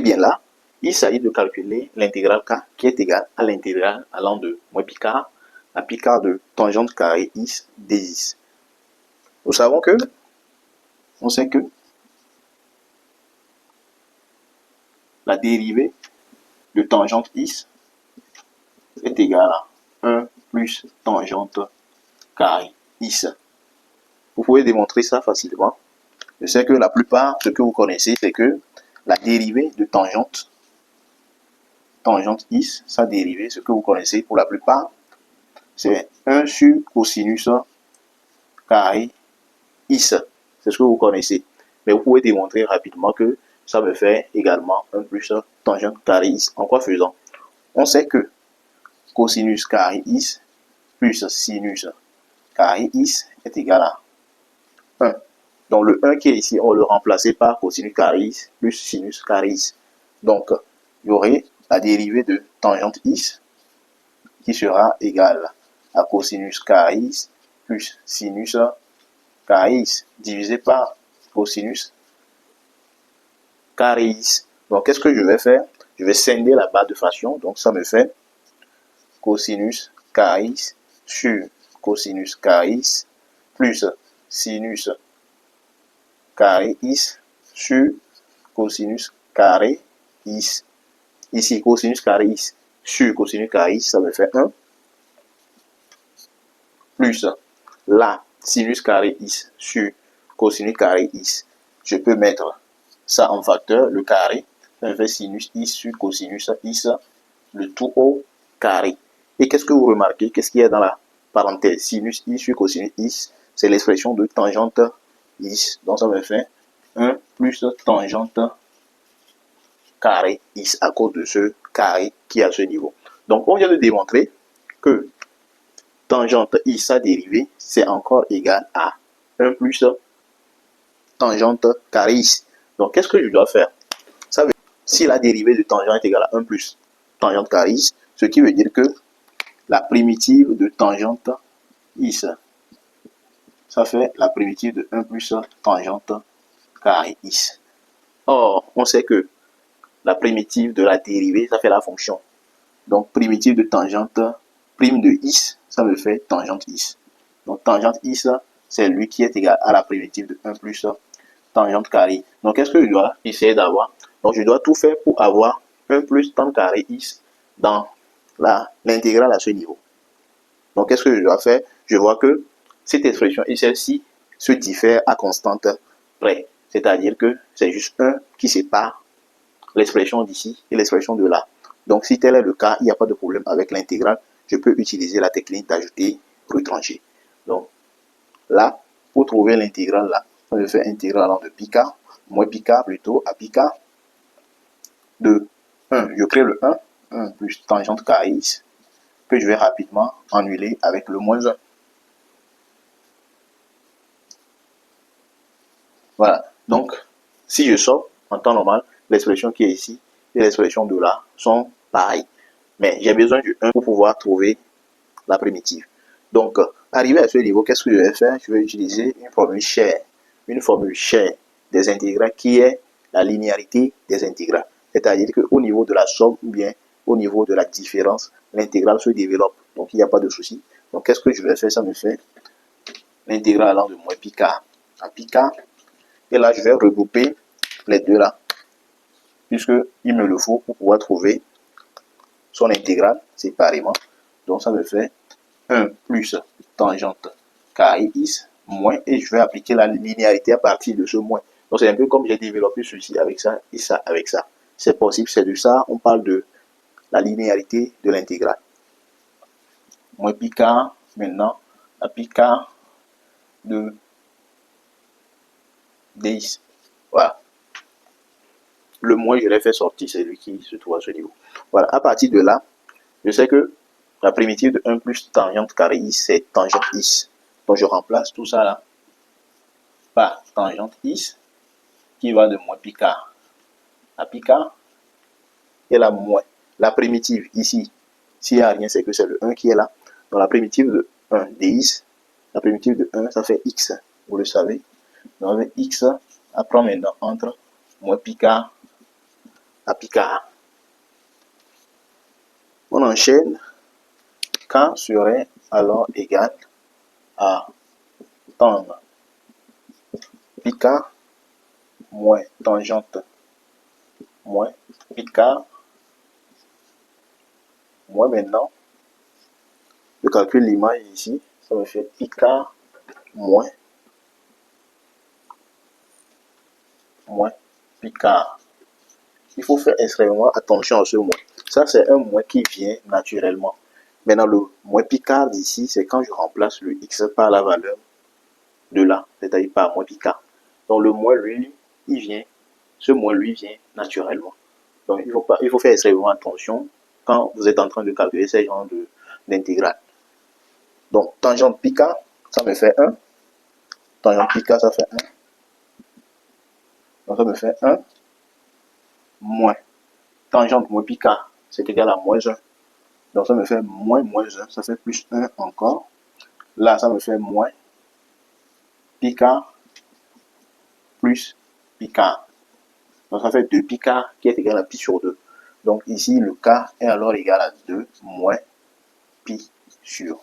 bien là, il s'agit de calculer l'intégrale k qui est égale à l'intégrale allant de moins pi k à pi k de tangente carré is dx. Nous savons que, on sait que la dérivée de tangente is est égale à 1 plus tangente carré is. Vous pouvez démontrer ça facilement. Je sais que la plupart, ce que vous connaissez, c'est que la dérivée de tangente is, sa dérivée, ce que vous connaissez pour la plupart, c'est 1 sur cosinus carré is. C'est ce que vous connaissez. Mais vous pouvez démontrer rapidement que ça me fait également 1 plus tangente carré is. En quoi faisant? On sait que cosinus carré is plus sinus carré is est égal à 1. Donc le 1 qui est ici, on le remplace par cosinus carré is plus sinus carré is. Donc il y aurait la dérivée de tangente is qui sera égale à cosinus carré is plus sinus carré is divisé par cosinus carré is. Donc qu'est-ce que je vais faire? Je vais scinder la barre de fraction. Donc ça me fait cosinus carré is sur cosinus carré is plus sinus carré is sur cosinus carré is. Ici, cosinus carré is sur cosinus carré is, ça me fait 1. Plus la sinus carré is sur cosinus carré is. Je peux mettre ça en facteur, le carré. Ça me fait sinus is sur cosinus is, le tout au carré. Et qu'est-ce que vous remarquez? Qu'est-ce qu'il y a dans la parenthèse? Sinus is sur cosinus is, c'est l'expression de tangente is. Donc ça me fait 1 plus tangente carré is à cause de ce carré qui est à ce niveau. Donc on vient de démontrer que tangente is, sa dérivée, c'est encore égal à 1 plus tangente carré is. Donc qu'est-ce que je dois faire? Ça veut dire, si la dérivée de tangente est égale à 1 plus tangente carré is, ce qui veut dire que la primitive de tangente is, ça fait la primitive de 1 plus tangente carré is. Or, on sait que la primitive de la dérivée, ça fait la fonction. Donc, primitive de tangente, prime de is, ça me fait tangente is. Donc, tangente is, c'est lui qui est égal à la primitive de 1 plus tangente carré. Donc, qu'est-ce que je dois essayer d'avoir? Donc, je dois tout faire pour avoir 1 plus tangente carré is dans l'intégrale à ce niveau. Donc, qu'est-ce que je dois faire? Je vois que cette expression et celle-ci se diffèrent à constante près. C'est-à-dire que c'est juste 1 qui sépare l'expression d'ici et l'expression de là. Donc, si tel est le cas, il n'y a pas de problème avec l'intégrale. Je peux utiliser la technique d'ajouter retranché. Donc, là, pour trouver l'intégrale là, on va faire intégrale de pi k, moins pi k plutôt, à pi k de 1. Je crée le 1 plus tangente carré is, que je vais rapidement annuler avec le moins 1. Voilà. Donc, si je sors en temps normal, l'expression qui est ici et l'expression de là sont pareilles. Mais j'ai besoin du 1 pour pouvoir trouver la primitive. Donc, arrivé à ce niveau, qu'est-ce que je vais faire? Je vais utiliser une formule chère des intégrales qui est la linéarité des intégrales. C'est-à-dire qu'au niveau de la somme ou bien au niveau de la différence, l'intégrale se développe. Donc, il n'y a pas de souci. Donc, qu'est-ce que je vais faire? Ça me fait l'intégrale allant de moins pi k à pi k. Et là, je vais regrouper les deux là, puisqu'il me le faut pour pouvoir trouver son intégrale séparément. Donc, ça me fait 1 plus tangente carré is moins, et je vais appliquer la linéarité à partir de ce moins. Donc, c'est un peu comme j'ai développé ceci avec ça et ça avec ça. C'est possible, c'est de ça, on parle de la linéarité de l'intégrale. Moins pi k, maintenant, à pi k de dx. Voilà. Le moins, je l'ai fait sortir, c'est lui qui se trouve à ce niveau. Voilà, à partir de là, je sais que la primitive de 1 plus tangente carré is, c'est tangente is. Donc, je remplace tout ça là par tangente is, qui va de moins pi k à pi k, et la moins. La primitive ici, s'il n'y a rien, c'est que c'est le 1 qui est là. Donc, la primitive de 1 dx, la primitive de 1, ça fait x, vous le savez. Donc, avec x, à prendre maintenant entre moins pi k à Picard. On enchaîne. K serait alors égal à tan Picard moins tangente moins Picard moins maintenant. Je calcule l'image ici. Ça me fait Picard moins Picard. Il faut faire extrêmement attention à ce moins. Ça, c'est un moins qui vient naturellement. Maintenant, le moins Picard ici, c'est quand je remplace le x par la valeur de là, c'est-à-dire par moins Picard. Donc, le moins, lui, il vient, ce moins, lui, vient naturellement. Donc, il faut faire extrêmement attention quand vous êtes en train de calculer ces genres d'intégrales. Donc, tangente Picard, ça me fait 1. Tangente Picard, ça fait 1. Donc, ça me fait 1 moins. Tangente moins Picard, c'est égal à moins 1. Donc, ça me fait moins 1, ça fait plus 1 encore. Là, ça me fait moins Picard plus Picard. Donc, ça fait 2 Picard qui est égal à pi sur 2. Donc, ici, le K est alors égal à 2 moins pi sur